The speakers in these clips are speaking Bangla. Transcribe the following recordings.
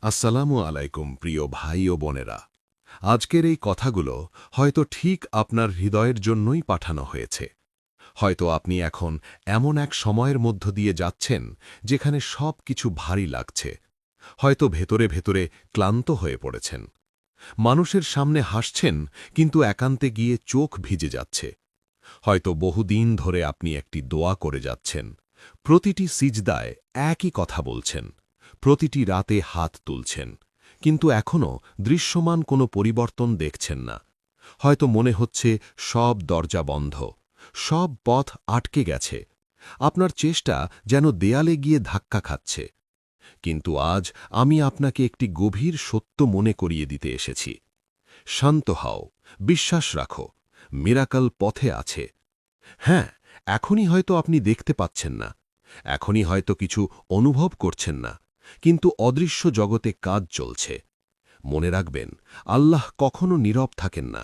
আসসালামু আলাইকুম প্রিয় ভাই ও বোনেরা। আজকের এই কথাগুলো হয়তো ঠিক আপনার হৃদয়ের জন্যই পাঠানো হয়েছে। হয়তো আপনি এখন এমন এক সময়ের মধ্য দিয়ে যাচ্ছেন যেখানে সব কিছু ভারী লাগছে। হয়তো ভেতরে ভেতরে ক্লান্ত হয়ে পড়েছেন। মানুষের সামনে হাসছেন, কিন্তু একান্তে গিয়ে চোখ ভিজে যাচ্ছে। হয়তো বহুদিন ধরে আপনি একটি দোয়া করে যাচ্ছেন, প্রতিটি সিজদায় একই কথা বলছেন, প্রতিটি রাতে হাত তুলছেন, কিন্তু এখনও দৃশ্যমান কোনো পরিবর্তন দেখছেন না। হয়তো মনে হচ্ছে সব দরজা বন্ধ, সব পথ আটকে গেছে, আপনার চেষ্টা যেন দেয়ালে গিয়ে ধাক্কা খাচ্ছে। কিন্তু আজ আমি আপনাকে একটি গভীর সত্য মনে করিয়ে দিতে এসেছি। শান্ত হও, বিশ্বাস রাখো, মিরাকল পথে আছে। হ্যাঁ, এখনই হয়তো আপনি দেখতে পাচ্ছেন না, এখনই হয়তো কিছু অনুভব করছেন না, কিন্তু অদৃশ্য জগতে কাজ চলছে। মনে রাখবেন, আল্লাহ কখনো নীরব থাকেন না,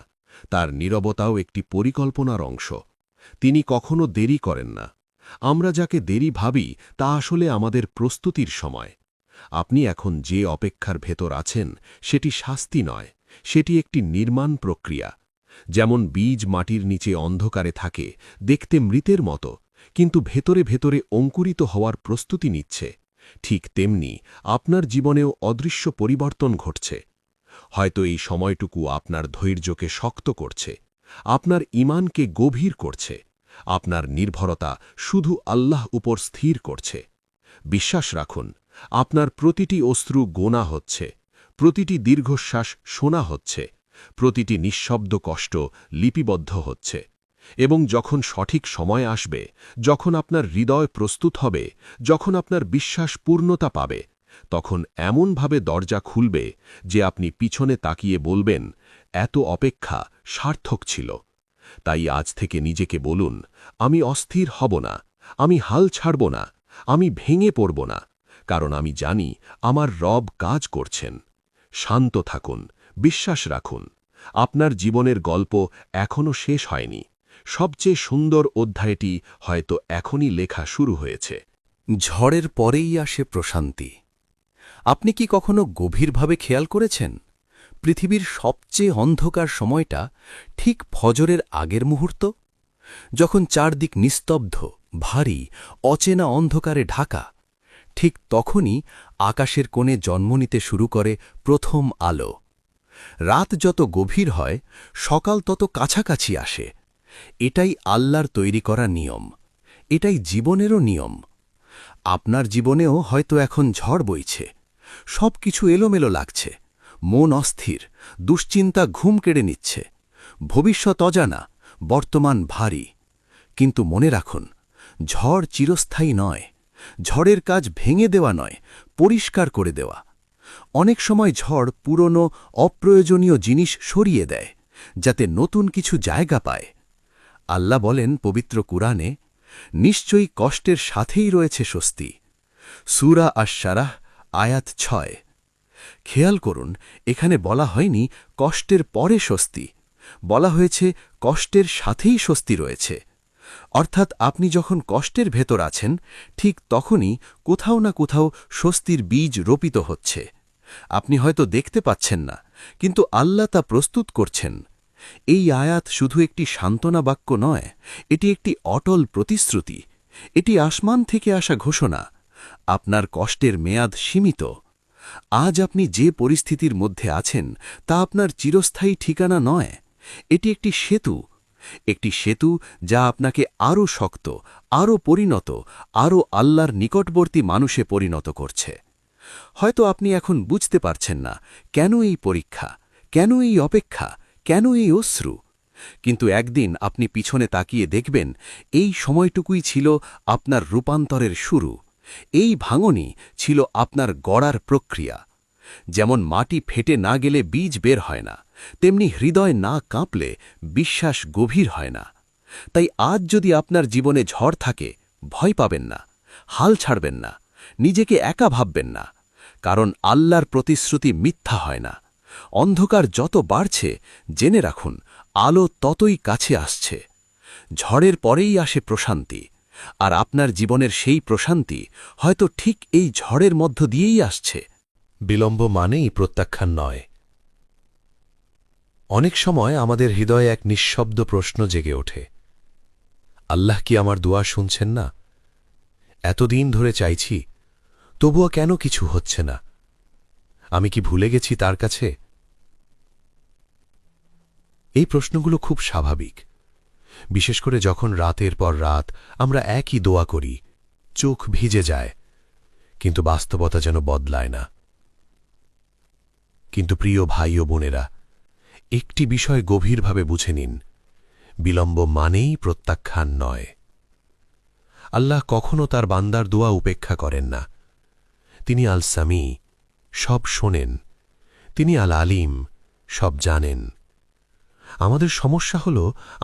তার নীরবতাও একটি পরিকল্পনার অংশ। তিনি কখনো দেরি করেন না। আমরা যাকে দেরি ভাবি তা আসলে আমাদের প্রস্তুতির সময়। আপনি এখন যে অপেক্ষার ভেতর আছেন সেটি শাস্তি নয়, সেটি একটি নির্মাণ প্রক্রিয়া। যেমন বীজ মাটির নিচে অন্ধকারে থাকে, দেখতে মৃতের মতো, কিন্তু ভেতরে ভেতরে অঙ্কুরিত হওয়ার প্রস্তুতি নিচ্ছে, ঠিক তেমনি আপনার জীবনেও অদৃশ্য পরিবর্তন ঘটছে। হয়তো এই সময়টুকু আপনার ধৈর্যকে শক্ত করছে, আপনার ঈমানকে গভীর করছে, আপনার নির্ভরতা শুধু আল্লাহ উপর স্থির করছে। বিশ্বাস রাখুন, আপনার প্রতিটি অশ্রু গোনা হচ্ছে, প্রতিটি দীর্ঘশ্বাস শোনা হচ্ছে, প্রতিটি নিঃশব্দ কষ্ট লিপিবদ্ধ হচ্ছে। এবং যখন সঠিক সময় আসবে, যখন আপনার হৃদয় প্রস্তুত হবে, যখন আপনার বিশ্বাস পূর্ণতা পাবে, তখন এমনভাবে দরজা খুলবে যে আপনি পিছনে তাকিয়ে বলবেন, এত অপেক্ষা সার্থক ছিল। তাই আজ থেকে নিজেকে বলুন, আমি অস্থির হব না, আমি হাল ছাড়ব না, আমি ভেঙে পড়ব না, কারণ আমি জানি আমার রব কাজ করছেন। শান্ত থাকুন, বিশ্বাস রাখুন, আপনার জীবনের গল্প এখনও শেষ হয়নি। সবচেয়ে সুন্দর অধ্যায়টি হয়তো এখনই লেখা শুরু হয়েছে। ঝড়ের পরেই আসে প্রশান্তি। আপনি কি কখনো গভীরভাবে খেয়াল করেছেন, পৃথিবীর সবচেয়ে অন্ধকার সময়টা ঠিক ফজরের আগের মুহূর্ত? যখন চারদিক নিস্তব্ধ, ভারী, অচেনা অন্ধকারে ঢাকা, ঠিক তখনই আকাশের কোণে জন্ম নিতে শুরু করে প্রথম আলো। রাত যত গভীর হয়, সকাল তত কাছাকাছি আসে। এটাই আল্লাহর তৈরি করা নিয়ম, এটাই জীবনেরও নিয়ম। আপনার জীবনেও হয়তো এখন ঝড় বইছে, সব কিছু এলোমেলো লাগছে, মন অস্থির, দুশ্চিন্তা ঘুম কেড়ে নিচ্ছে, ভবিষ্যৎ অজানা, বর্তমান ভারী। কিন্তু মনে রাখুন, ঝড় চিরস্থায়ী নয়। ঝড়ের কাজ ভেঙে দেওয়া নয়, পরিষ্কার করে দেওয়া। অনেক সময় ঝড় পুরনো অপ্রয়োজনীয় জিনিস সরিয়ে দেয়, যাতে নতুন কিছু জায়গা পায়। আল্লাহ বলেন পবিত্র কুরআনে, নিশ্চয়ই কষ্টের সাথেই রয়েছে স্বস্তি। সূরা আশ-শারাহ আয়াত ৬। খেয়াল করুন, এখানে বলা হয়নি কষ্টের পরে স্বস্তি, বলা হয়েছে কষ্টের সাথেই স্বস্তি রয়েছে। অর্থাৎ আপনি যখন কষ্টের ভেতর আছেন, ঠিক তখনই কোথাও না কোথাও স্বস্তির বীজ রোপিত হচ্ছে। আপনি হয়তো দেখতে পাচ্ছেন না, কিন্তু আল্লাহ তা প্রস্তুত করছেন। এই আয়াত শুধু একটি সান্ত্বনা বাক্য নয়, এটি একটি অটল প্রতিশ্রুতি, এটি আসমান থেকে আসা ঘোষণা। আপনার কষ্টের মেয়াদ সীমিত। আজ আপনি যে পরিস্থিতির মধ্যে আছেন তা আপনার চিরস্থায়ী ঠিকানা নয়, এটি একটি সেতু, একটি সেতু যা আপনাকে আরও শক্ত, আরও পরিণত, আরও আল্লাহর নিকটবর্তী মানুষে পরিণত করছে। হয়তো আপনি এখন বুঝতে পারছেন না কেন এই পরীক্ষা, কেন এই অপেক্ষা, কেন এই অশ্রু। কিন্তু একদিন আপনি পিছনে তাকিয়ে দেখবেন, এই সময়টুকুই ছিল আপনার রূপান্তরের শুরু। এই ভাঙনই ছিল আপনার গড়ার প্রক্রিয়া। যেমন মাটি ফেটে না গেলে বীজ বের হয় না, তেমনি হৃদয় না কাঁপলে বিশ্বাস গভীর হয় না। তাই আজ যদি আপনার জীবনে ঝড় থাকে, ভয় পাবেন না, হাল ছাড়বেন না, নিজেকে একা ভাববেন না, কারণ আল্লাহর প্রতিশ্রুতি মিথ্যা হয় না। অন্ধকার যত বাড়ছে, জেনে রাখুন আলো ততই কাছে আসছে। ঝড়ের পরেই আসে প্রশান্তি, আর আপনার জীবনের সেই প্রশান্তি হয়তো ঠিক এই ঝড়ের মধ্য দিয়েই আসছে। বিলম্ব মানেই প্রত্যাখ্যান নয়। অনেক সময় আমাদের হৃদয়ে এক নিঃশব্দ প্রশ্ন জেগে ওঠে, আল্লাহ কি আমার দোয়া শুনছেন না? এতদিন ধরে চাইছি, তবুও কেন কিছু হচ্ছে না? আমি কি ভুলে গেছি তার কাছে? এই প্রশ্নগুলো খুব স্বাভাবিক, বিশেষ করে যখন রাতের পর রাত আমরা একই দোয়া করি, চোখ ভিজে যায়, কিন্তু বাস্তবতা যেন বদলায় না। কিন্তু প্রিয় ভাই ও বোনেরা, একটি বিষয় গভীরভাবে বুঝে নিন, বিলম্ব মানেই প্রত্যাখ্যান নয়। আল্লাহ কখনও তার বান্দার দোয়া উপেক্ষা করেন না। তিনি আল সামি, সব শোনেন। তিনি আল আলিম, সব জানেন। আমাদের সমস্যা হল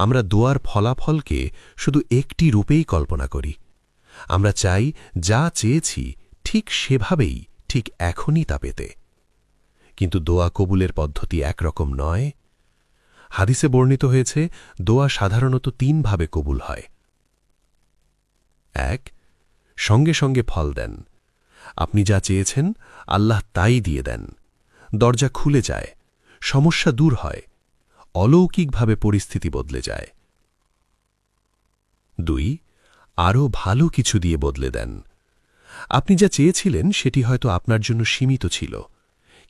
আমরা দোয়ার ফলাফলকে শুধু একটি রূপেই কল্পনা করি। আমরা চাই যা চেয়েছি ঠিক সেভাবেই, ঠিক এখনই তা পেতে। কিন্তু দোয়া কবুলের পদ্ধতি একরকম নয়। হাদিসে বর্ণিত হয়েছে, দোয়া সাধারণত ৩ ভাবে কবুল হয়। ১. সঙ্গে সঙ্গে ফল দেন। আপনি যা চেয়েছেন আল্লাহ তাই দিয়ে দেন। দরজা খুলে যায়, সমস্যা দূর হয়, অলৌকিকভাবে পরিস্থিতি বদলে যায়। ২. আরও ভালো কিছু দিয়ে বদলে দেন। আপনি যা চেয়েছিলেন সেটি হয়তো আপনার জন্য সীমিত ছিল,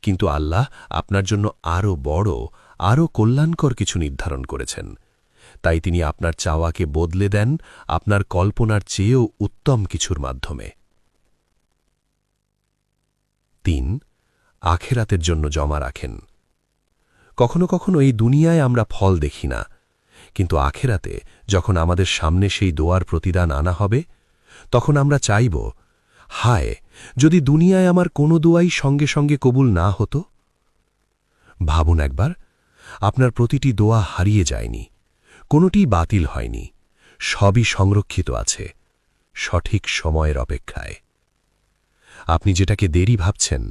কিন্তু আল্লাহ আপনার জন্য আরও বড়, আরও কল্যাণকর কিছু নির্ধারণ করেছেন। তাই তিনি আপনার চাওয়াকে বদলে দেন আপনার কল্পনার চেয়েও উত্তম কিছুর মাধ্যমে। ৩. আখেরাতের জন্য জমা রাখেন। কখনো কখনো এই দুনিয়ায় আমরা ফল দেখি না, কিন্তু আখেরাতে যখন আমাদের সামনে সেই দোয়ার প্রতিদান আনা হবে, তখন আমরা চাইব, হায়, যদি দুনিয়ায় আমার কোনো দোয়াই সঙ্গে সঙ্গে কবুল না হতো। ভাবুন একবার, আপনার প্রতিটি দোয়া হারিয়ে যায়নি, কোনোটিই বাতিল হয়নি, সবই সংরক্ষিত আছে, সঠিক সময়ের অপেক্ষায়। আপনি যেটাকে দেরি ভাবছেন,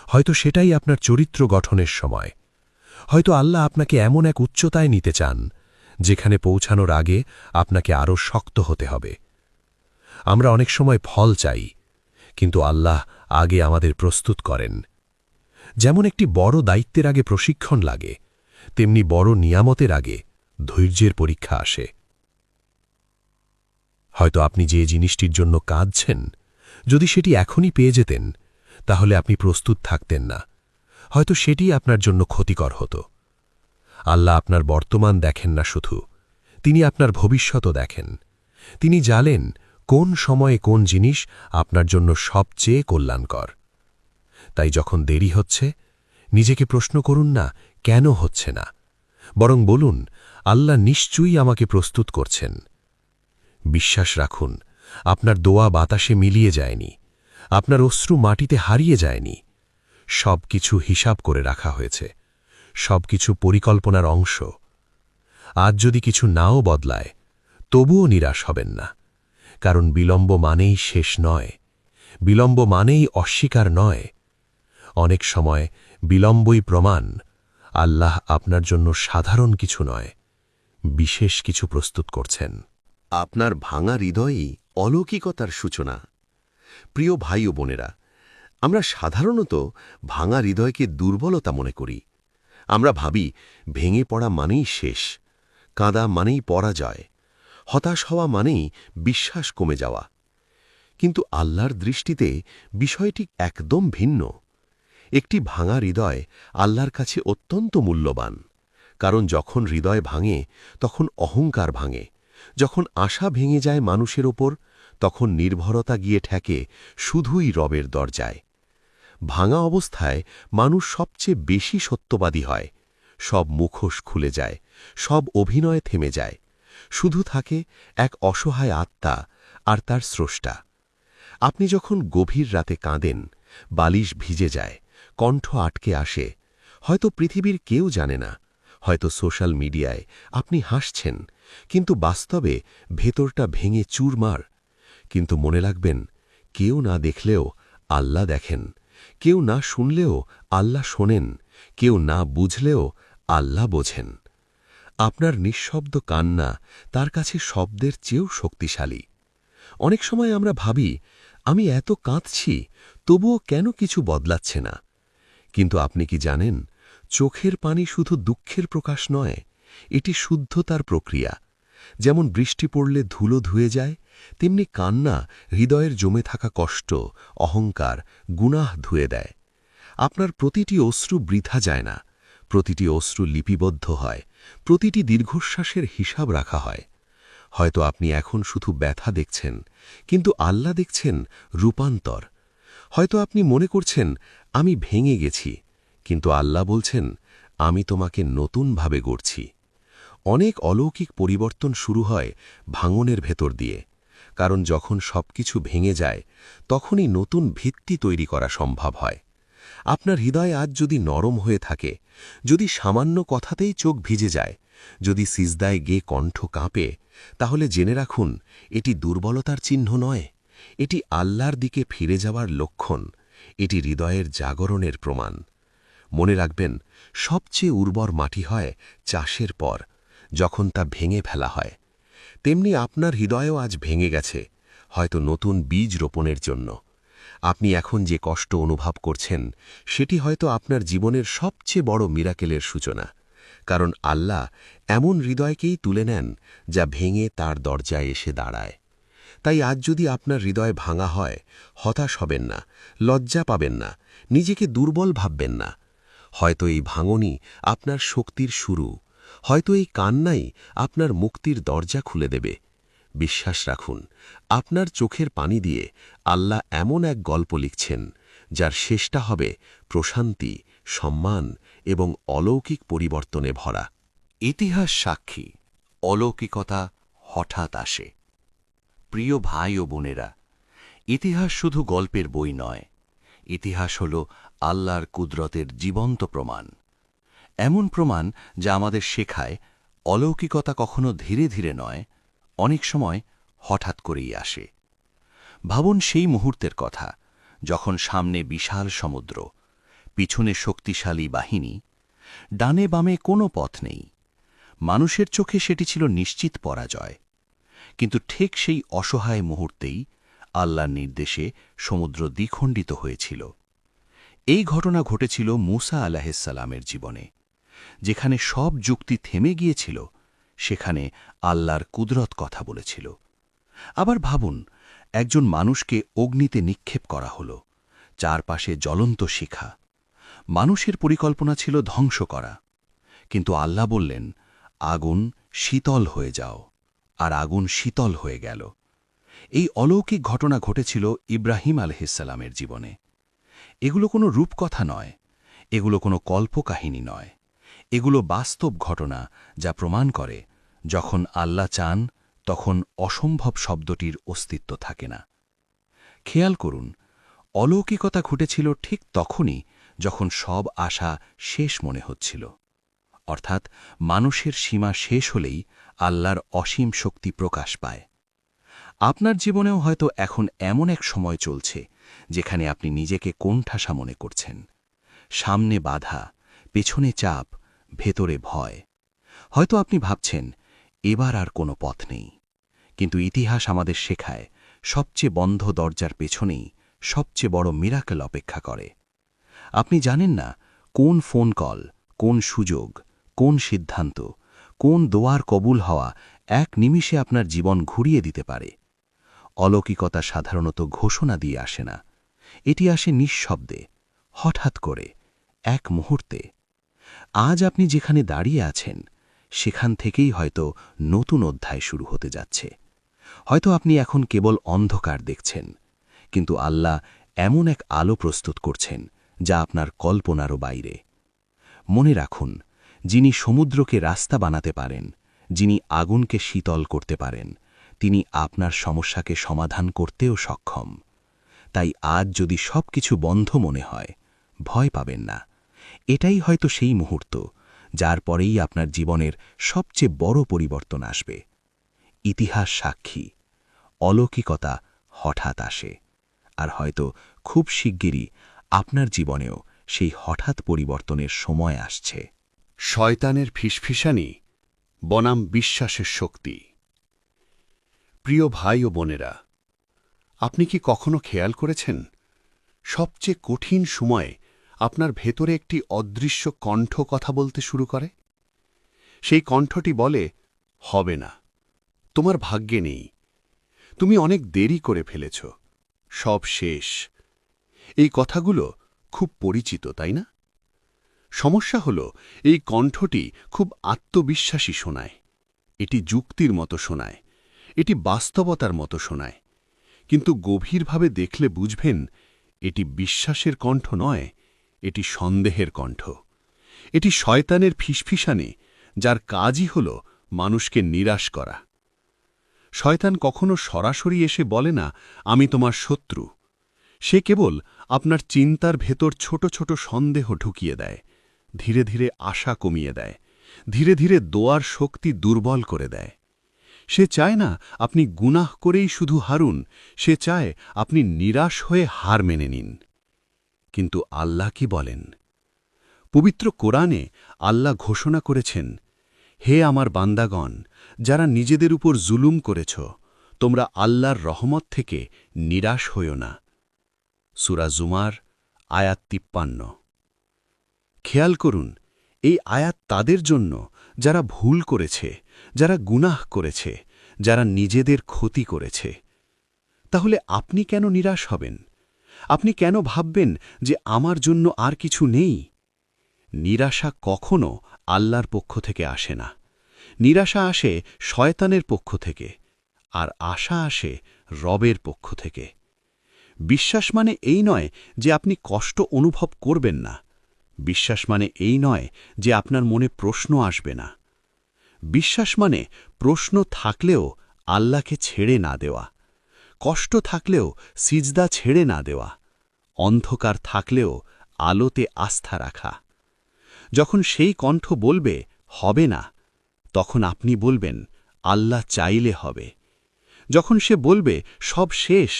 হয়তো সেটাই আপনার চরিত্র গঠনের সময়। হয়তো আল্লাহ আপনাকে এমন এক উচ্চতায় নিতে চান, যেখানে পৌঁছানোর আগে আপনাকে আরও শক্ত হতে হবে। আমরা অনেক সময় ফল চাই, কিন্তু আল্লাহ আগে আমাদের প্রস্তুত করেন। যেমন একটি বড় দায়িত্বের আগে প্রশিক্ষণ লাগে, তেমনি বড় নিয়ামতের আগে ধৈর্যের পরীক্ষা আসে। হয়তো আপনি যে জিনিসটির জন্য কাঁদছেন, যদি সেটি এখনই পেয়ে যেতেন, তাহলে আপনি প্রস্তুত থাকতেন না। হয়তো সেটি আপনার জন্য ক্ষতিকর হতো। আল্লাহ আপনার বর্তমান দেখেন না শুধু, তিনি আপনার ভবিষ্যতও দেখেন। তিনি জানেন কোন সময়ে কোন জিনিস আপনার জন্য সবচেয়ে কল্যাণকর। তাই যখন দেরি হচ্ছে, নিজেকে প্রশ্ন করুন না কেন হচ্ছে না, বরং বলুন, আল্লাহ নিশ্চয়ই আমাকে প্রস্তুত করছেন। বিশ্বাস রাখুন, আপনার দোয়া বাতাসে মিলিয়ে যায়নি, আপনার অশ্রু মাটিতে হারিয়ে যায়নি। সব কিছু হিসাব করে রাখা হয়েছে, সব কিছু পরিকল্পনার অংশ। আজ যদি কিছু নাও বদলায়, তবুও নিরাশ হবেন না, কারণ বিলম্ব মানেই শেষ নয়, বিলম্ব মানেই অস্বীকার নয়। অনেক সময় বিলম্বই প্রমাণ আল্লাহ আপনার জন্য সাধারণ কিছু নয়, বিশেষ কিছু প্রস্তুত করছেন। আপনার ভাঙা হৃদয়ই অলৌকিকতার সূচনা। প্রিয় ভাই ও বোনেরা, আমরা সাধারণত ভাঙা হৃদয়কে দুর্বলতা মনে করি। আমরা ভাবি ভেঙে পড়া মানেই শেষ, কাঁদা মানেই পরাজয়, হতাশ হওয়া মানেই বিশ্বাস কমে যাওয়া। কিন্তু আল্লাহর দৃষ্টিতে বিষয়টি একদম ভিন্ন। একটি ভাঙা হৃদয় আল্লাহর কাছে অত্যন্ত মূল্যবান, কারণ যখন হৃদয় ভাঙে তখন অহংকার ভাঙে, যখন আশা ভেঙে যায় মানুষের ওপর, তখন নির্ভরতা গিয়ে ঠেকে শুধুই রবের দরজায়। ভাঙা অবস্থায় মানুষ সবচেয়ে বেশি সত্যবাদী হয়, সব মুখোশ খুলে যায়, সব অভিনয় থেমে যায়, শুধু থাকে এক অসহায় আত্মা আর তার স্রষ্টা। আপনি যখন গভীর রাতে কাঁদেন, বালিশ ভিজে যায়, কণ্ঠ আটকে আসে, হয়তো পৃথিবীর কেউ জানে না, হয়তো সোশ্যাল মিডিয়ায় আপনি হাসছেন, কিন্তু বাস্তবে ভেতরটা ভেঙে চুরমার। কিন্তু মনে রাখবেন, কেউ না দেখলেও আল্লাহ দেখেন, কেউ না শুনলেও আল্লাহ শোনেন, কেউ না বুঝলেও আল্লাহ বোঝেন। আপনার নিঃশব্দ কান্না তার কাছে শব্দের চেয়েও শক্তিশালী। অনেক সময় আমরা ভাবি, আমি এত কাঁদছি, তবুও কেন কিছু বদলাচ্ছে না। কিন্তু আপনি কি জানেন, চোখের পানি শুধু দুঃখের প্রকাশ নয়, এটি শুদ্ধতার প্রক্রিয়া। যেমন বৃষ্টি পড়লে ধুলো ধুয়ে যায়, তেমনি কান্না হৃদয়ের জমে থাকা কষ্ট, অহংকার, গুনাহ ধুয়ে দেয়। আপনার প্রতিটি অশ্রু বৃথা যায় না, প্রতিটি অশ্রু লিপিবদ্ধ হয়, প্রতিটি দীর্ঘশ্বাসের হিসাব রাখা হয়। হয়তো আপনি এখন শুধু ব্যথা দেখছেন, কিন্তু আল্লাহ দেখছেন রূপান্তর। হয়তো আপনি মনে করছেন আমি ভেঙে গেছি, কিন্তু আল্লাহ বলছেন আমি তোমাকে নতুনভাবে গড়ছি। অনেক অলৌকিক পরিবর্তন শুরু হয় ভাঙনের ভেতর দিয়ে, কারণ যখন সবকিছু ভেঙে যায় তখনই নতুন ভিত্তি তৈরি করা সম্ভব হয়। আপনার হৃদয় আজ যদি নরম হয়ে থাকে, যদি সামান্য কথাতেই চোখ ভিজে যায়, যদি সিজদায় গে কণ্ঠ কাঁপে, তাহলে জেনে রাখুন এটি দুর্বলতার চিহ্ন নয়, এটি আল্লাহর দিকে ফিরে যাওয়ার লক্ষণ, এটি হৃদয়ের জাগরণের প্রমাণ। মনে রাখবেন, সবচেয়ে উর্বর মাটি হয় চাষের পর, যখন তা ভেঙে ফেলা হয়। তেমনি আপনার হৃদয়ও আজ ভেঙে গেছে, হয়তো নতুন বীজ রোপণের জন্য। আপনি এখন যে কষ্ট অনুভব করছেন, সেটি হয়তো আপনার জীবনের সবচেয়ে বড় মিরাকেলের সূচনা। কারণ আল্লাহ এমন হৃদয়কেই তুলে নেন যা ভেঙে তার দরজায় এসে দাঁড়ায়। তাই আজ যদি আপনার হৃদয় ভাঙা হয়, হতাশ হবেন না, লজ্জা পাবেন না, নিজেকে দুর্বল ভাববেন না। হয়তো এই ভাঙনই আপনার শক্তির শুরু, হয়তো এই কান্নাই আপনার মুক্তির দরজা খুলে দেবে। বিশ্বাস রাখুন, আপনার চোখের পানি দিয়ে আল্লাহ এমন এক গল্প লিখছেন, যার শেষটা হবে প্রশান্তি, সম্মান এবং অলৌকিক পরিবর্তনে ভরা। ইতিহাস সাক্ষী, অলৌকিকতা হঠাৎ আসে। প্রিয় ভাই ও বোনেরা, ইতিহাস শুধু গল্পের বই নয়, ইতিহাস হল আল্লাহর কুদরতের জীবন্ত প্রমাণ। এমন প্রমাণ যা আমাদের শেখায় অলৌকিকতা কখনো ধীরে ধীরে নয়, অনেক সময় হঠাৎ করেই আসে। ভাবুন সেই মুহূর্তের কথা, যখন সামনে বিশাল সমুদ্র, পিছনে শক্তিশালী বাহিনী, ডানে বামে কোনো পথ নেই। মানুষের চোখে সেটি ছিল নিশ্চিত পরাজয়। কিন্তু ঠিক সেই অসহায় মুহূর্তেই আল্লাহর নির্দেশে সমুদ্র দ্বিখণ্ডিত হয়েছিল। এই ঘটনা ঘটেছিল মূসা আলাইহিসসালামের জীবনে। যেখানে সব যুক্তি থেমে গিয়েছিল, সেখানে আল্লাহর কুদরত কথা বলেছিল। আবার ভাবুন, একজন মানুষকে অগ্নিতে নিক্ষেপ করা হল, চারপাশে জ্বলন্ত শিখা। মানুষের পরিকল্পনা ছিল ধ্বংস করা, কিন্তু আল্লাহ বললেন, আগুন শীতল হয়ে যাও, আর আগুন শীতল হয়ে গেল। এই অলৌকিক ঘটনা ঘটেছিল ইব্রাহিম আলাইহিসসালামের জীবনে। এগুলো কোনো রূপকথা নয়, এগুলো কোনো কল্পকাহিনী নয়, এগুলো বাস্তব ঘটনা যা প্রমাণ করে যখন আল্লাহ চান, তখন অসম্ভব শব্দটির অস্তিত্ব থাকে না। খেয়াল করুন, অলৌকিকতা ঘটেছিল ঠিক তখনই যখন সব আশা শেষ মনে হচ্ছিল। অর্থাৎ মানুষের সীমা শেষ হলেই আল্লাহর অসীম শক্তি প্রকাশ পায়। আপনার জীবনেও হয়তো এখন এমন এক সময় চলছে, যেখানে আপনি নিজেকে কোণঠাসা মনে করছেন। সামনে বাধা, পেছনে চাপ, ভেতরে ভয়। হয়তো আপনি ভাবছেন, এবার আর কোনো পথ নেই। কিন্তু ইতিহাস আমাদের শেখায়, সবচেয়ে বন্ধ দরজার পেছনেই সবচেয়ে বড় মিরাকেল অপেক্ষা করে। আপনি জানেন না কোন ফোন কল, কোন সুযোগ, কোন সিদ্ধান্ত, কোন দোয়ার কবুল হওয়া এক নিমিষে আপনার জীবন ঘুরিয়ে দিতে পারে। অলৌকিকতা সাধারণত ঘোষণা দিয়ে আসে না, এটি আসে নিঃশব্দে, হঠাৎ করে, এক মুহূর্তে। আজ আপনি যেখানে দাঁড়িয়ে আছেন, সেখান থেকেই হয়তো নতুন অধ্যায় শুরু হতে যাচ্ছে। হয়তো আপনি এখন কেবল অন্ধকার দেখছেন, কিন্তু আল্লাহ এমন এক আলো প্রস্তুত করছেন যা আপনার কল্পনারও বাইরে। মনে রাখুন, যিনি সমুদ্রকে রাস্তা বানাতে পারেন, যিনি আগুনকে শীতল করতে পারেন, তিনি আপনার সমস্যাকে সমাধান করতেও সক্ষম। তাই আজ যদি সবকিছু বন্ধ মনে হয়, ভয় পাবেন না। এটাই হয়তো সেই মুহূর্ত, যার পরেই আপনার জীবনের সবচেয়ে বড় পরিবর্তন আসবে। ইতিহাস সাক্ষী, অলৌকিকতা হঠাৎ আসে, আর হয়তো খুব শিগগিরই আপনার জীবনেও সেই হঠাৎ পরিবর্তনের সময় আসছে। শয়তানের ফিসফিসানি বনাম বিশ্বাসের শক্তি। প্রিয় ভাই ও বোনেরা, আপনি কি কখনো খেয়াল করেছেন, সবচেয়ে কঠিন সময়ে আপনার ভেতরে একটি অদৃশ্য কণ্ঠ কথা বলতে শুরু করে। সেই কণ্ঠটি বলে, হবে না, তোমার ভাগ্যে নেই, তুমি অনেক দেরি করে ফেলেছ, সব শেষ। এই কথাগুলো খুব পরিচিত, তাই না? সমস্যা হল, এই কণ্ঠটি খুব আত্মবিশ্বাসী শোনায়, এটি যুক্তির মতো শোনায়, এটি বাস্তবতার মতো শোনায়। কিন্তু গভীরভাবে দেখলে বুঝবেন, এটি বিশ্বাসের কণ্ঠ নয়, এটি সন্দেহের কণ্ঠ। এটি শয়তানের ফিসফিসানি, যার কাজই হল মানুষকে নিরাশ করা। শয়তান কখনো সরাসরি এসে বলে না, আমি তোমার শত্রু। সে কেবল আপনার চিন্তার ভেতর ছোট ছোট সন্দেহ ঢুকিয়ে দেয়, ধীরে ধীরে আশা কমিয়ে দেয়, ধীরে ধীরে দোয়ার শক্তি দুর্বল করে দেয়। সে চায় না আপনি গুনাহ করেই শুধু হারুন, সে চায় আপনি নিরাশ হয়ে হার মেনে নিন। কিন্তু আল্লাহ কি বলেন? পবিত্র কোরআনে আল্লাহ ঘোষণা করেছেন, হে আমার বান্দাগণ, যারা নিজেদের উপর জুলুম করেছ, তোমরা আল্লাহর রহমত থেকে নিরাশ হইও না। সূরা জুমার আয়াত 53। খেয়াল করুন, এই আয়াত তাদের জন্য যারা ভুল করেছে, যারা গুনাহ করেছে, যারা নিজেদের ক্ষতি করেছে। তাহলে আপনি কেন নিরাশ হবেন? আপনি কেন ভাববেন যে আমার জন্য আর কিছু নেই? নিরাশা কখনো আল্লাহর পক্ষ থেকে আসে না। নিরাশা আসে শয়তানের পক্ষ থেকে, আর আশা আসে রবের পক্ষ থেকে। বিশ্বাস মানে এই নয় যে আপনি কষ্ট অনুভব করবেন না। বিশ্বাস মানে এই নয় যে আপনার মনে প্রশ্ন আসবে না। বিশ্বাস মানে প্রশ্ন থাকলেও আল্লাহকে ছেড়ে না দেওয়া, কষ্ট থাকলেও সিজদা ছেড়ে না দেওয়া, অন্ধকার থাকলেও আলোতে আস্থা রাখা। যখন সেই কণ্ঠ বলবে, হবে না, তখন আপনি বলবেন, আল্লাহ চাইলে হবে। যখন সে বলবে, সব শেষ,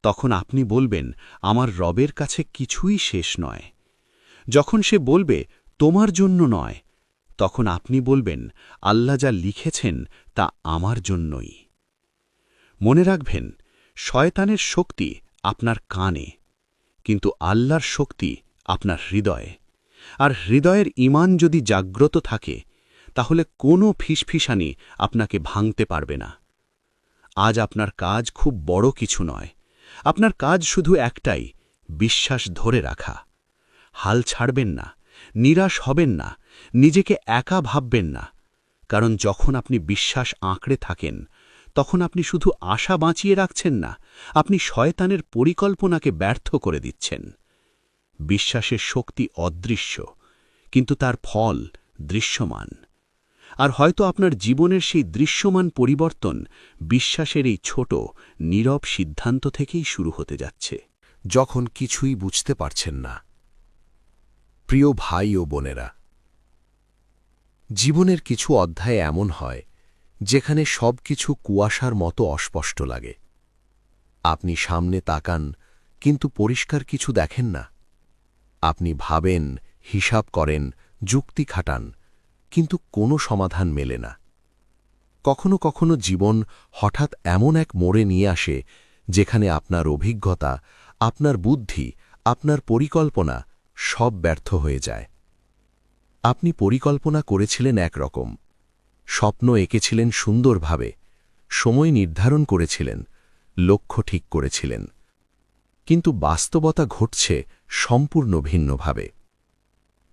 তখন আপনি বলবেন, আমার রবের কাছে কিছুই শেষ নয়। যখন সে বলবে, তোমার জন্য নয়, তখন আপনি বলবেন, আল্লাহ যা লিখেছেন তা আমার জন্যই। মনে রাখবেন, শয়তানের শক্তি আপনার কানে, কিন্তু আল্লাহর শক্তি আপনার হৃদয়ে। আর হৃদয়ের ঈমান যদি জাগ্রত থাকে, তাহলে কোনো ফিসফিসানি আপনাকে ভাঙতে পারবে না। আজ আপনার কাজ খুব বড় কিছু নয়। আপনার কাজ শুধু একটাই, বিশ্বাস ধরে রাখা। হাল ছাড়বেন না, নিরাশ হবেন না, নিজেকে একা ভাববেন না। কারণ যখন আপনি বিশ্বাস আঁকড়ে থাকেন, তখন আপনি শুধু আশা বাঁচিয়ে রাখছেন না, আপনি শয়তানের পরিকল্পনাকে ব্যর্থ করে দিচ্ছেন। বিশ্বাসের শক্তি অদৃশ্য, কিন্তু তার ফল দৃশ্যমান। আর হয়তো আপনার জীবনের সেই দৃশ্যমান পরিবর্তন বিশ্বাসের এই ছোট, নীরব সিদ্ধান্ত থেকেই শুরু হতে যাচ্ছে। যখন কিছুই বুঝতে পারছেন না। প্রিয় ভাই ও বোনেরা, জীবনের কিছু অধ্যায় এমন হয় যেখানে সবকিছু কুয়াশার মতো অস্পষ্ট লাগে। আপনি সামনে তাকান, কিন্তু পরিষ্কার কিছু দেখেন না। আপনি ভাবেন, হিসাব করেন, যুক্তি খাটান, কিন্তু কোনো সমাধান মেলে না। কখনো কখনো জীবন হঠাৎ এমন এক মোড়ে নিয়ে আসে যেখানে আপনার অভিজ্ঞতা, আপনার বুদ্ধি, আপনার পরিকল্পনা সব ব্যর্থ হয়ে যায়। আপনি পরিকল্পনা করেছিলেন একরকম, স্বপ্ন এঁকেছিলেন সুন্দরভাবে, সময় নির্ধারণ করেছিলেন, লক্ষ্য ঠিক করেছিলেন, কিন্তু বাস্তবতা ঘটছে সম্পূর্ণ ভিন্নভাবে।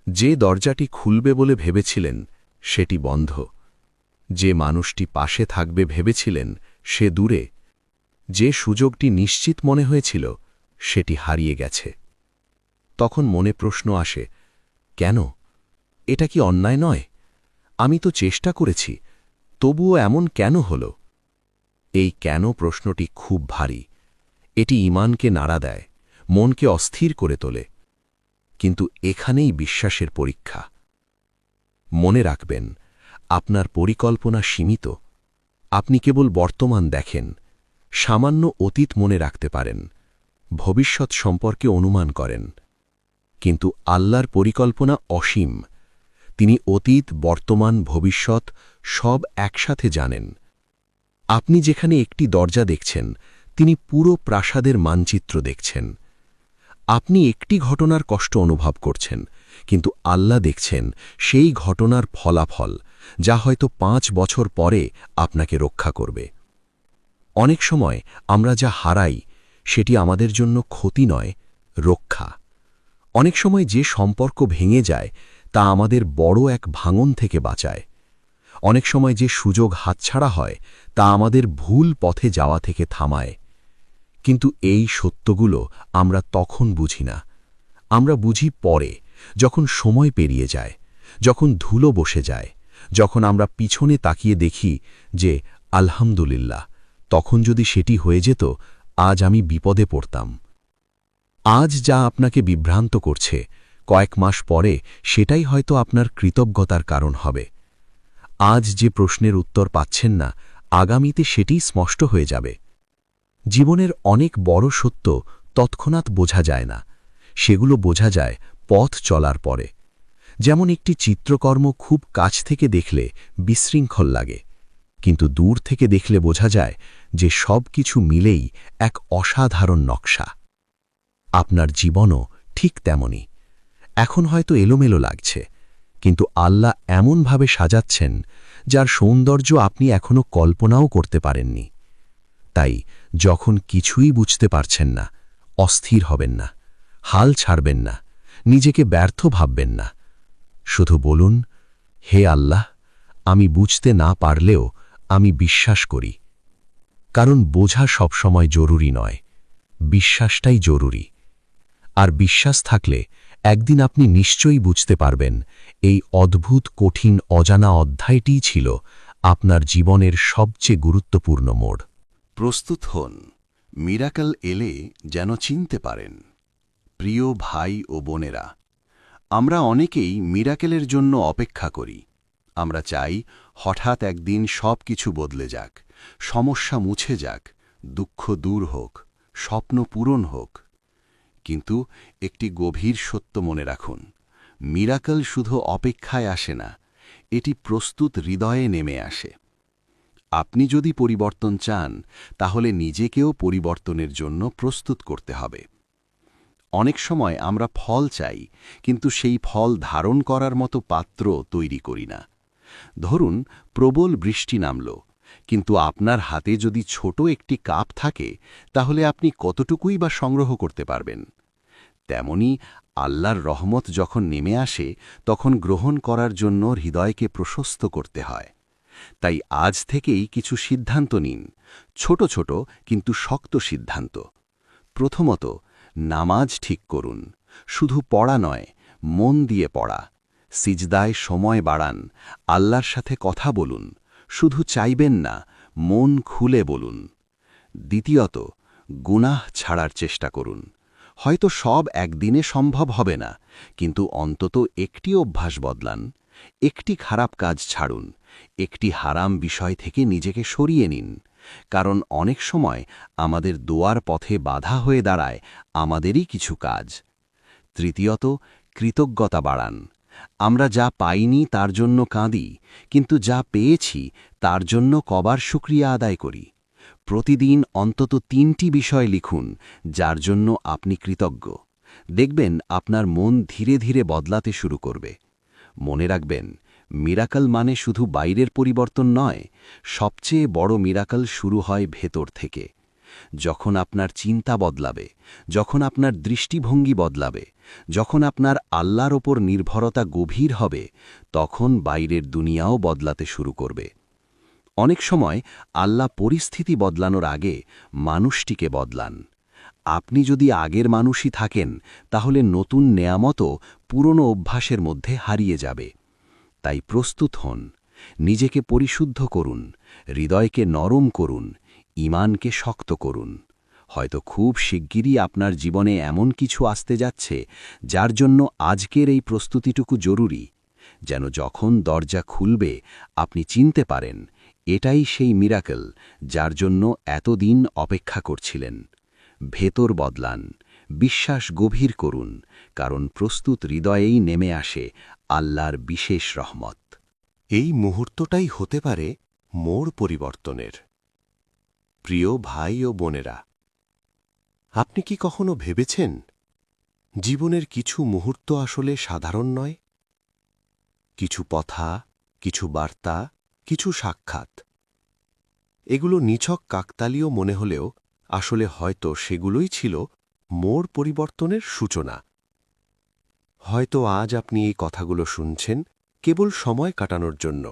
যে দরজাটি খুলবে বলে ভেবেছিলেন সেটি বন্ধ, যে মানুষটি পাশে থাকবে ভেবেছিলেন সে দূরে, যে সুযোগটি নিশ্চিত মনে হয়েছিল সেটি হারিয়ে গেছে। তখন মনে প্রশ্ন আসে, কেন? এটা কি অন্যায় নয়? আমি তো চেষ্টা করেছি, তবুও এমন কেন হল? এই কেন প্রশ্নটি খুব ভারী। এটি ঈমানকে নাড়া দেয়, মনকে অস্থির করে তোলে। কিন্তু এখানেই বিশ্বাসের পরীক্ষা। মনে রাখবেন, আপনার পরিকল্পনা সীমিত। আপনি কেবল বর্তমান দেখেন, সামান্য অতীত মনে রাখতে পারেন, ভবিষ্যৎ সম্পর্কে অনুমান করেন। কিন্তু আল্লাহর পরিকল্পনা অসীম। তিনি অতীত, বর্তমান, ভবিষ্যৎ সব একসাথে জানেন। আপনি যেখানে একটি দরজা দেখছেন, তিনি পুরো প্রাসাদের মানচিত্র দেখছেন। আপনি একটি ঘটনার কষ্ট অনুভব করছেন, কিন্তু আল্লাহ দেখছেন সেই ঘটনার ফলাফল, যা হয়তো 5 বছর পরে আপনাকে রক্ষা করবে। অনেক সময় আমরা যা হারাই সেটি আমাদের জন্য ক্ষতি নয়, রক্ষা। অনেক সময় যে সম্পর্ক ভেঙে যায় তা আমাদের বড় এক ভাঙন থেকে বাঁচায়। অনেক সময় যে সুযোগ হাতছাড়া হয় তা আমাদের ভুল পথে যাওয়া থেকে থামায়। কিন্তু এই সত্যগুলো আমরা তখন বুঝি না। আমরা বুঝি পরে, যখন সময় পেরিয়ে যায়, যখন ধুলো বসে যায়, যখন আমরা পিছনে তাকিয়ে দেখি যে আলহামদুলিল্লাহ, তখন যদি সেটি হয়ে যেত, আজ আমি বিপদে পড়তাম। আজ যা আপনাকে বিভ্রান্ত করছে, কয়েক মাস পরে সেটাই হয়তো আপনার কৃতজ্ঞতার কারণ হবে। আজ যে প্রশ্নের উত্তর পাচ্ছেন না, আগামীতে সেটিই স্পষ্ট হয়ে যাবে। জীবনের অনেক বড় সত্য তৎক্ষণাৎ বোঝা যায় না, সেগুলো বোঝা যায় পথ চলার পরে। যেমন একটি চিত্রকর্ম খুব কাছ থেকে দেখলে বিশৃঙ্খল লাগে, কিন্তু দূর থেকে দেখলে বোঝা যায় যে সব কিছু মিলেই এক অসাধারণ নকশা। আপনার জীবনও ঠিক তেমনি। এখন হয়তো এলোমেলো লাগছে, কিন্তু আল্লাহ এমনভাবে সাজাচ্ছেন যার সৌন্দর্য আপনি এখনো কল্পনাও করতে পারেননি। তাই যখন কিছুই বুঝতে পারছেন না, অস্থির হবেন না, হাল ছাড়বেন না, নিজেকে ব্যর্থ ভাববেন না। শুধু বলুন, হে আল্লাহ, আমি বুঝতে না পারলেও আমি বিশ্বাস করি। কারণ বোঝা সবসময় জরুরি নয়, বিশ্বাসটাই জরুরি। আর বিশ্বাস থাকলে একদিন আপনি নিশ্চয়ই বুঝতে পারবেন এই অদ্ভুত কঠিন অজানা অধ্যায়টিই ছিল আপনার জীবনের সবচেয়ে গুরুত্বপূর্ণ মোড়। প্রস্তুত হন, মিরাকল এলে যেন চিনতে পারেন। প্রিয় ভাই ও বোনেরা, আমরা অনেকেই মিরাকেলের জন্য অপেক্ষা করি। আমরা চাই হঠাৎ একদিন সব কিছু বদলে যাক, সমস্যা মুছে যাক, দুঃখ দূর হোক, স্বপ্ন পূরণ হোক। কিন্তু একটি গভীর সত্য মনে রাখুন, মিরাকল শুধু অপেক্ষায় আসে না, এটি প্রস্তুত হৃদয়ে নেমে আসে। আপনি যদি পরিবর্তন চান, তাহলে নিজেকেও পরিবর্তনের জন্য প্রস্তুত করতে হবে। অনেক সময় আমরা ফল চাই, কিন্তু সেই ফল ধারণ করার মতো পাত্র তৈরি করি না। ধরুন, প্রবল বৃষ্টি নামল, কিন্তু আপনার হাতে যদি ছোট একটি কাপ থাকে, তাহলে আপনি কতটুকুই বা সংগ্রহ করতে পারবেন? তেমনি আল্লাহর রহমত যখন নেমে আসে, তখন গ্রহণ করার জন্য হৃদয়কে প্রশস্ত করতে হয়। তাই আজ থেকেই কিছু সিদ্ধান্ত নিন, ছোট ছোট কিন্তু শক্ত সিদ্ধান্ত। প্রথমত, নামাজ ঠিক করুন। শুধু পড়া নয়, মন দিয়ে পড়া। সিজদায় সময় বাড়ান, আল্লাহর সাথে কথা বলুন। শুধু চাইবেন না, মন খুলে বলুন। দ্বিতীয়ত, গুনাহ ছাড়ার চেষ্টা করুন। হয়তো সব একদিনে সম্ভব হবে না, কিন্তু অন্তত একটি অভ্যাস বদলান। একটি খারাপ কাজ ছাড়ুন, একটি হারাম বিষয় থেকে নিজেকে সরিয়ে নিন। কারণ অনেক সময় আমাদের দোয়ার পথে বাধা হয়ে দাঁড়ায় আমাদেরই কিছু কাজ। তৃতীয়ত, কৃতজ্ঞতা বাড়ান। আমরা যা পাইনি তার জন্য কাঁদি, কিন্তু যা পেয়েছি তার জন্য কবার শুকরিয়া আদায় করি। প্রতিদিন অন্তত 3টি বিষয় লিখুন যার জন্য আপনি কৃতজ্ঞ। দেখবেন আপনার মন ধীরে ধীরে বদলাতে শুরু করবে। মনে রাখবেন, মিরাকল মানে শুধু বাইরের পরিবর্তন নয়, সবচেয়ে বড় মিরাকল শুরু হয় ভেতর থেকে। যখন আপনার চিন্তা বদলাবে, যখন আপনার দৃষ্টিভঙ্গি বদলাবে, যখন আপনার আল্লাহর ওপর নির্ভরতা গভীর হবে, তখন বাইরের দুনিয়াও বদলাতে শুরু করবে। অনেক সময় আল্লাহ পরিস্থিতি বদলানোর আগে মানুষটিকে বদলান। আপনি যদি আগের মানুষই থাকেন, তাহলে নতুন নেয়ামতও পুরনো অভ্যাসের মধ্যে হারিয়ে যাবে। তাই প্রস্তুত হন, নিজেকে পরিশুদ্ধ করুন, হৃদয়কে নরম করুন, ঈমানকে শক্ত করুন। হয়তো খুব শিগগিরই আপনার জীবনে এমন কিছু আসতে যাচ্ছে যার জন্য আজকের এই প্রস্তুতিটুকু জরুরি, যেন যখন দরজা খুলবে আপনি চিনতে পারেন এটাই সেই মিরাকল যার জন্য এতদিন অপেক্ষা করছিলেন। ভেতর বদলান, বিশ্বাস গভীর করুন, কারণ প্রস্তুত হৃদয়েই নেমে আসে আল্লাহর বিশেষ রহমত। এই মুহূর্তটাই হতে পারে মোড় পরিবর্তনের। প্রিয় ভাই ও বোনেরা, আপনি কি কখনো ভেবেছেন জীবনের কিছু মুহূর্ত আসলে সাধারণ নয়, কিছু কথা, কিছু বার্তা, কিছু সাক্ষাৎ। এগুলো নিছক কাকতালীয় মনে হলেও আসলে হয়তো সেগুলোই ছিল মোড় পরিবর্তনের সূচনা। হয়তো আজ আপনি এই কথাগুলো শুনছেন কেবল সময় কাটানোর জন্য।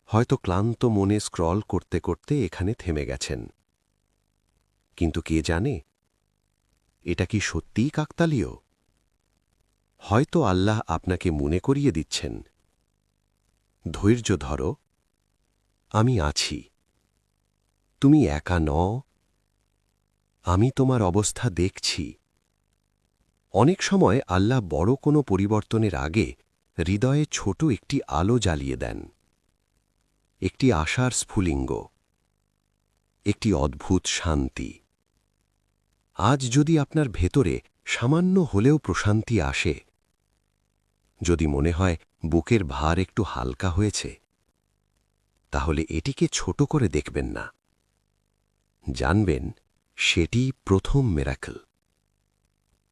হয়তো ক্লান্ত মনে স্ক্রল করতে করতে এখানে থেমে গেছেন। কিন্তু কে জানে, এটা কি সত্যিই কাকতালীয়? হয়তো আল্লাহ আপনাকে মনে করিয়ে দিচ্ছেন, ধৈর্য ধরো, আমি আছি, তুমি একা নও, আমি তোমার অবস্থা দেখছি। অনেক সময় আল্লাহ বড় কোনো পরিবর্তনের আগে হৃদয়ে ছোট একটি আলো জ্বালিয়ে দেন, একটি আশার স্ফুলিঙ্গ, একটি অদ্ভুত শান্তি। আজ যদি আপনার ভেতরে সামান্য হলেও প্রশান্তি আসে, যদি মনে হয় বুকের ভার একটু হালকা হয়েছে, তাহলে এটিকে ছোট করে দেখবেন না। জানবেন সেটি প্রথম মিরাকল।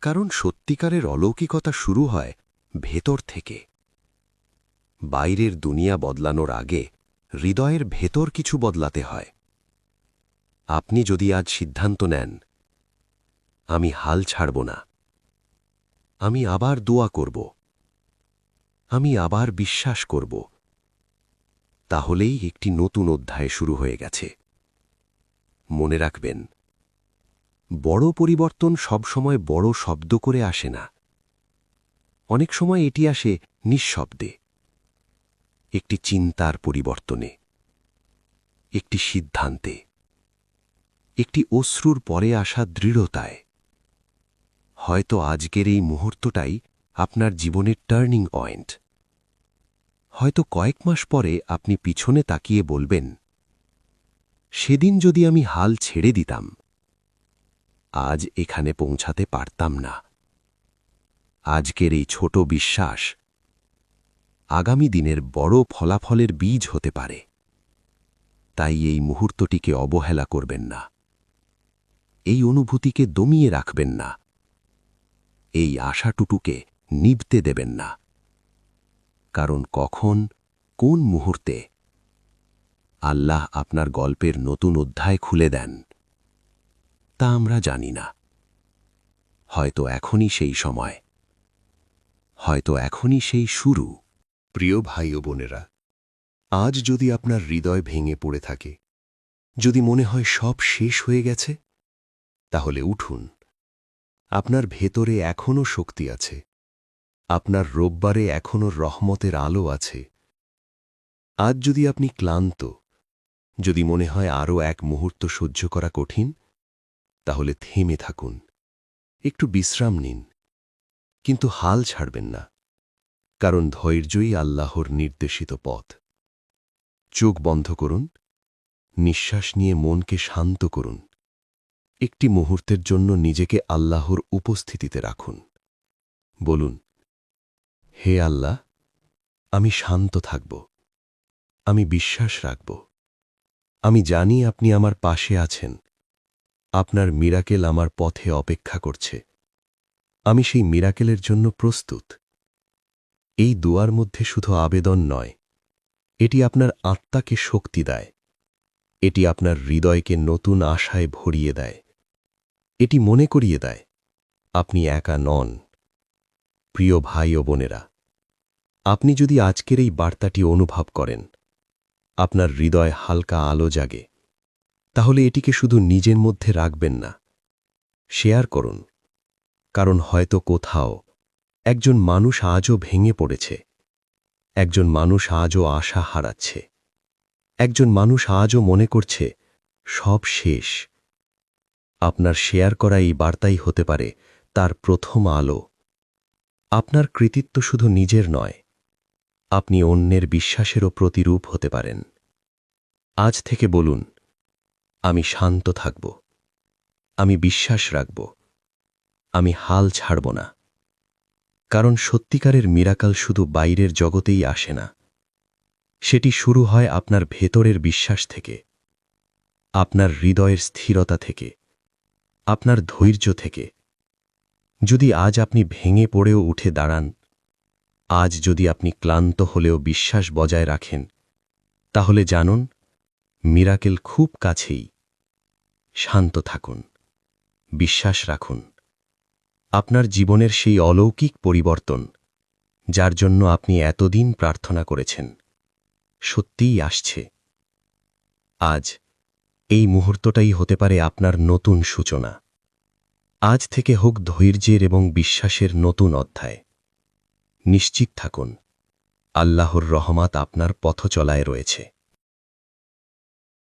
কারণ সত্যিকারের অলৌকিকতা শুরু হয় ভেতর থেকে। বাইরের দুনিয়া বদলানোর আগে হৃদয়ের ভেতর কিছু বদলাতে হয়। আপনি যদি আজ সিদ্ধান্ত নেন, আমি হাল ছাড়ব না, আমি আবার দোয়া করব, আমি আবার বিশ্বাস করব, তাহলেই একটি নতুন অধ্যায় শুরু হয়ে গেছে। মনে রাখবেন, বড় পরিবর্তন সবসময় বড় শব্দ করে আসে না। অনেক সময় এটি আসে নিঃশব্দে, একটি চিন্তার পরিবর্তনে, একটি সিদ্ধান্তে, একটি অশ্রুর পরে আসা দৃঢ়তায়। হয়তো আজকের এই মুহূর্তটাই আপনার জীবনের টার্নিং পয়েন্ট। হয়তো কয়েক মাস পরে আপনি পিছনে তাকিয়ে বলবেন, সেদিন যদি আমি হাল ছেড়ে দিতাম, আজ এখানে পৌঁছাতে পারতাম না। আজকের এই ছোট বিশ্বাস আগামী দিনের বড় ফলাফলের বীজ হতে পারে। তাই এই মুহূর্তটিকে অবহেলা করবেন না, এই অনুভূতিকে দমিয়ে রাখবেন না, এই আশাটুকুকে নিভতে দেবেন না। কারণ কখন, কোন মুহূর্তে আল্লাহ আপনার গল্পের নতুন অধ্যায় খুলে দেন, তা আমরা জানি না। হয়তো এখনই সেই সময়, হয়তো এখনই সেই শুরু। প্রিয় ভাই ও বোনেরা, আজ যদি আপনার হৃদয় ভেঙে পড়ে থাকে, যদি মনে হয় সব শেষ হয়ে গেছে, তাহলে উঠুন। আপনার ভেতরে এখনও শক্তি আছে, আপনার রোববারে এখনও রহমতের আলো আছে। আজ যদি আপনি ক্লান্ত, যদি মনে হয় আরও এক মুহূর্ত সহ্য করা কঠিন, তাহলে থেমে থাকুন, একটু বিশ্রাম নিন, কিন্তু হাল ছাড়বেন না। কারণ ধৈর্যই আল্লাহর নির্দেশিত পথ। চোখ বন্ধ করুন, নিঃশ্বাস নিয়ে মনকে শান্ত করুন। একটি মুহূর্তের জন্য নিজেকে আল্লাহর উপস্থিতিতে রাখুন। বলুন, হে আল্লাহ, আমি শান্ত থাকব, আমি বিশ্বাস রাখব, আমি জানি আপনি আমার পাশে আছেন, আপনার মিরাকেল আমার পথে অপেক্ষা করছে। আমি সেই মিরাকেলের জন্য প্রস্তুত। এই দোয়ার মধ্যে শুধু আবেদন নয়, এটি আপনার আত্মাকে শক্তি দেয়, এটি আপনার হৃদয়কে নতুন আশায় ভরিয়ে দেয়, এটি মনে করিয়ে দেয় আপনি একা নন। প্রিয় ভাই ও বোনেরা, আপনি যদি আজকের এই বার্তাটি অনুভব করেন, আপনার হৃদয় হালকা আলো জাগে, তাহলে এটিকে শুধু নিজের মধ্যে রাখবেন না, শেয়ার করুন। কারণ হয়তো কোথাও একজন মানুষ আজও ভেঙে পড়েছে, একজন মানুষ আজও আশা হারাচ্ছে, একজন মানুষ আজও মনে করছে সব শেষ। আপনার শেয়ার করা এই বার্তাই হতে পারে তার প্রথম আলো। আপনার কৃতিত্ব শুধু নিজের নয়, আপনি অন্যের বিশ্বাসেরও প্রতিরূপ হতে পারেন। আজ থেকে বলুন, আমি শান্ত থাকব, আমি বিশ্বাস রাখব, আমি হাল ছাড়ব না। কারণ সত্যিকারের মিরাকাল শুধু বাইরের জগতেই আসে না, সেটি শুরু হয় আপনার ভেতরের বিশ্বাস থেকে, আপনার হৃদয়ের স্থিরতা থেকে, আপনার ধৈর্য থেকে। যদি আজ আপনি ভেঙে পড়েও উঠে দাঁড়ান, আজ যদি আপনি ক্লান্ত হলেও বিশ্বাস বজায় রাখেন, তাহলে জানুন মিরাকেল খুব কাছেই। শান্ত থাকুন, বিশ্বাস রাখুন। আপনার জীবনের সেই অলৌকিক পরিবর্তন, যার জন্য আপনি এতদিন প্রার্থনা করেছেন, সত্যিই আসছে। আজ এই মুহূর্তটাই হতে পারে আপনার নতুন সূচনা। আজ থেকে হোক ধৈর্যের এবং বিশ্বাসের নতুন অধ্যায়। নিশ্চিত থাকুন, আল্লাহর রহমত আপনার পথচলায় রয়েছে।